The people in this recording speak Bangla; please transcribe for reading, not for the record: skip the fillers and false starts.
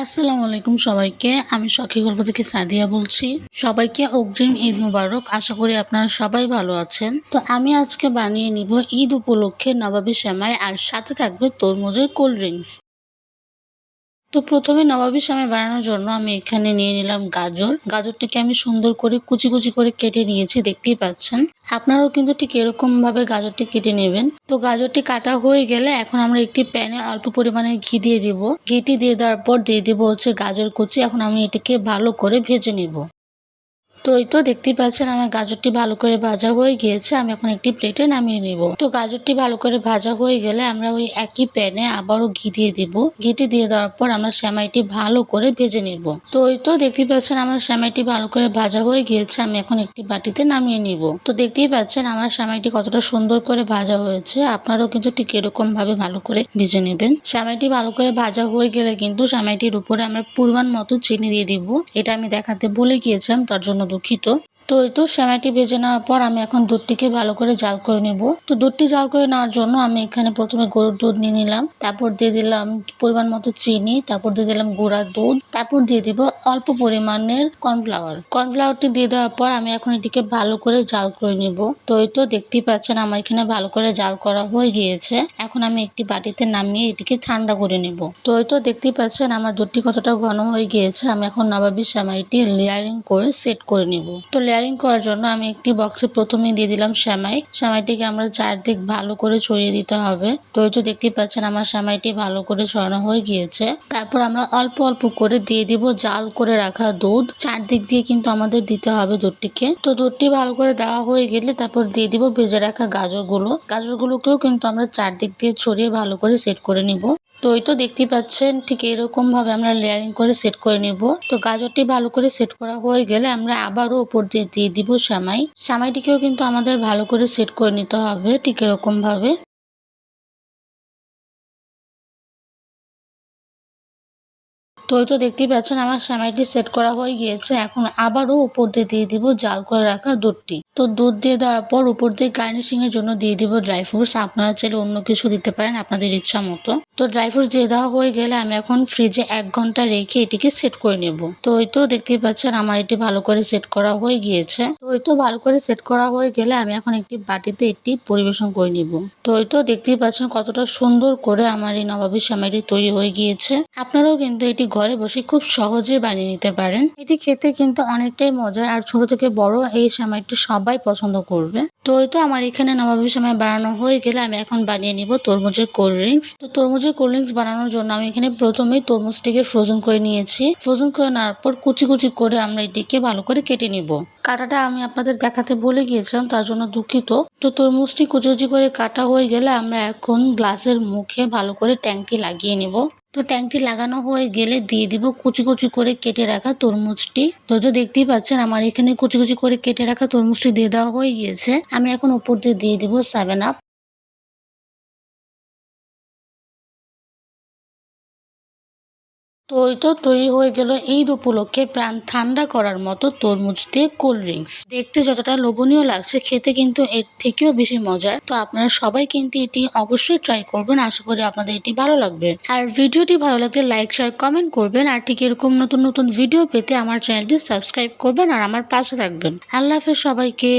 আসসালামু আলাইকুম সবাইকে। আমি শখী গল্প থেকে সাদিয়া বলছি। সবাইকে অগ্রিম ঈদ মুবারক। আশা করি আপনারা সবাই ভালো আছেন। তো আমি আজকে বানিয়ে নিব ঈদ উপলক্ষে নবাবী সেমাই, আর সাথে থাকবে তরমুজের কোল্ড ড্রিঙ্কস। তো প্রথমে নবাবী সেমাই বানানোর জন্য আমি এখানে নিয়ে নিলাম গাজরটিকে আমি সুন্দর করে কুচি কুচি করে কেটে নিয়েছি, দেখতেই পাচ্ছেন। আপনারাও কিন্তু ঠিক এরকম ভাবে গাজরটি কেটে নেবেন। তো গাজরটি কাটা হয়ে গেলে এখন আমরা একটি প্যানে অল্প পরিমাণে ঘি দিয়ে দিব। ঘিটি দিয়ে দেওয়ার পর দিয়ে দিব হচ্ছে গাজর কুচি। এখন আমি এটিকে ভালো করে ভেজে নিব। তো এই তো দেখতেই পাচ্ছেন আমার গাজরটি ভালো করে ভাজা হয়ে গিয়েছে। আমি এখন একটি প্লেটে নামিয়ে নিব। তো গাজরটি ভালো করে ভাজা হয়ে গেলে আমরা ওই একই প্যানে আবারও ঘি দিয়ে দিব। ঘিটি দিয়ে দেওয়ার পর আমরা সেমাইটি ভালো করে ভেজে নিব। তো এই তো দেখতেই পাচ্ছেন আমার সেমাইটি ভালো করে ভাজা হয়ে গিয়েছে। আমি এখন একটি বাটিতে নামিয়ে নিব। তো দেখতেই পাচ্ছেন আমার সেমাইটি কতটা সুন্দর করে ভাজা হয়েছে। আপনারাও কিন্তু ঠিক এরকম ভাবে ভালো করে ভেজে নেবেন। সেমাইটি ভালো করে ভাজা হয়ে গেলে কিন্তু সেমাইটির উপরে আমরা পরিমাণ মতো চিনি দিয়ে দিব। এটা আমি দেখাতে ভুলে গিয়েছিলাম, তার জন্য দুঃখিত। তো এই তো সেমাইটি ভেজে নেওয়ার পর আমি এখন দুধটিকে ভালো করে জাল করে নেব। তো দুধটি জাল করে নেওয়ার জন্য আমি এখানে প্রথমে গরুর দুধ নিয়ে নিলাম, তারপর দিয়ে দিলাম পরিমাণ মতো চিনি, তারপর দিয়ে দিলাম গুঁড়া দুধ, তারপর দিয়ে দিব অল্প পরিমাণের কর্নফ্লাওয়ারটি দিয়ে দেওয়ার পর আমি এখন এটিকে ভালো করে জাল করে নেব। তো এই তো দেখতেই পাচ্ছেন আমার এখানে ভালো করে জাল করা হয়ে গিয়েছে। এখন আমি একটি বাটিতে নামিয়ে এটিকে ঠান্ডা করে নেব। তো এই তো দেখতেই পাচ্ছেন আমার দুধটি কতটা ঘন হয়ে গিয়েছে। আমি এখন নবাবী সেমাইটি লেয়ারিং করে সেট করে নেব। তো লেয়ারিং করার জন্য আমি একটি বক্সে প্রথমে দিয়ে দিলাম সেমাইটিকে আমরা চারদিক ভালো করে ছড়িয়ে দিতে হবে। তো এই তো দেখতেই পাচ্ছেন আমার সেমাইটি ভালো করে ছড়ানো হয়ে গিয়েছে। তারপর আমরা অল্প অল্প করে দিয়ে দিব জাল করে রাখা দুধ। চারদিক দিয়ে কিন্তু আমাদের দিতে হবে দুধটিকে। তো দুধটি ভালো করে দেওয়া হয়ে গেলে তারপর দিয়ে দিব ভেজে রাখা গাজরগুলোকেও কিন্তু আমরা চারদিক দিয়ে ছড়িয়ে ভালো করে সেট করে নিব। তো এই তো দেখতেই পাচ্ছেন ঠিক এরকম ভাবে আমরা লেয়ারিং করে সেট করে নিব। তো গাজরটি ভালো করে সেট করা হয়ে গেলে আমরা আবারও উপর দিয়ে দিয়ে দিব সেমাইটিকেও কিন্তু আমাদের ভালো করে সেট করে নিতে হবে ঠিক এরকম ভাবে। তো এই তো দেখতেই পাচ্ছেন আমার সেমাইটি সেট করা হয়ে গিয়েছে। এখন আবারও উপর দিয়ে দিয়ে দিব জাল করে রাখা দুধটি। তো দুধ দিয়ে দেওয়ার পর উপর দিয়ে গার্নিশিং এর জন্য দিয়ে দিব ড্রাই ফ্রুটস। আপনারা চাইলে অন্য কিছু দিতে পারেন আপনাদের ইচ্ছা মতো। তো ড্রাই ফ্রুটস দিয়ে দেওয়া হয়ে গেলে আমি এখন ফ্রিজে 1 ঘন্টা রেখে এটিকে সেট করে নেব। তো এই তো দেখতেই পাচ্ছেন আমার এটি ভালো করে সেট করা হয়ে গিয়েছে। তো এই তো ভালো করে সেট করা হয়ে গেলে আমি এখন একটি বাটিতে এটি পরিবেশন করে নিব। তো এই তো দেখতেই পাচ্ছেন কতটা সুন্দর করে আমার এই নবাবী সেমাইটি তৈরি হয়ে গিয়েছে। আপনারাও কিন্তু এটি ঘরে বসে খুব সহজে বানিয়ে নিতে পারেন। এটি খেতে কিন্তু অনেকটাই মজার, আর ছোট থেকে বড় এই সেমাইটি সবাই পছন্দ করবে। তো এই তো আমার এখানে নবাবী সেমাই বানানো হয়ে গেলে আমি এখন বানিয়ে নিব তরমুজের কোল্ড ড্রিঙ্কস। তো তরমুজের কোল্ড ড্রিঙ্কস বানানোর জন্য আমি এখানে প্রথমেই তরমুজটিকে ফ্রোজেন করে নিয়েছি। ফ্রোজেন করে নেওয়ার পর কুচি কুচি করে আমরা এটিকে ভালো করে কেটে নিব। কাটাটা আমি আপনাদের দেখাতে ভুলে গিয়েছিলাম, তার জন্য দুঃখিত। তো তরমুজটি কুচি কুচি করে কাটা হয়ে গেলে আমরা এখন গ্লাসের মুখে ভালো করে ট্যাঙ্কটি লাগিয়ে নিব। তো ট্যাঙ্কটি লাগানো হয়ে গেলে দিয়ে দিব কুচি কুচি করে কেটে রাখা তরমুজটি। তো দেখতেই পাচ্ছেন আমার এখানে কুচি কুচি করে কেটে রাখা তরমুজটি দিয়ে দেওয়া হয়ে গিয়েছে। আমি এখন উপর দিয়ে দিয়ে দিব 7 আপ। তো এই তো তৈরি হয়ে গেল ঈদ উপলক্ষে প্রাণ ঠান্ডা করার মতো তরমুজ দিয়ে কোল্ড ড্রিঙ্কস। দেখতে যতটা লোভনীয় লাগছে, খেতে কিন্তু এর থেকেও বেশি মজার। তো আপনারা সবাই কিন্তু এটি অবশ্যই ট্রাই করবেন। আশা করি আপনাদের এটি ভালো লাগবে। আর ভিডিওটি ভালো লাগলে লাইক শেয়ার কমেন্ট করবেন। আর ঠিক এরকম নতুন নতুন ভিডিও পেতে আমার চ্যানেলটি সাবস্ক্রাইব করবেন আর আমার পাশে থাকবেন। আল্লাহ হাফেজ সবাইকে।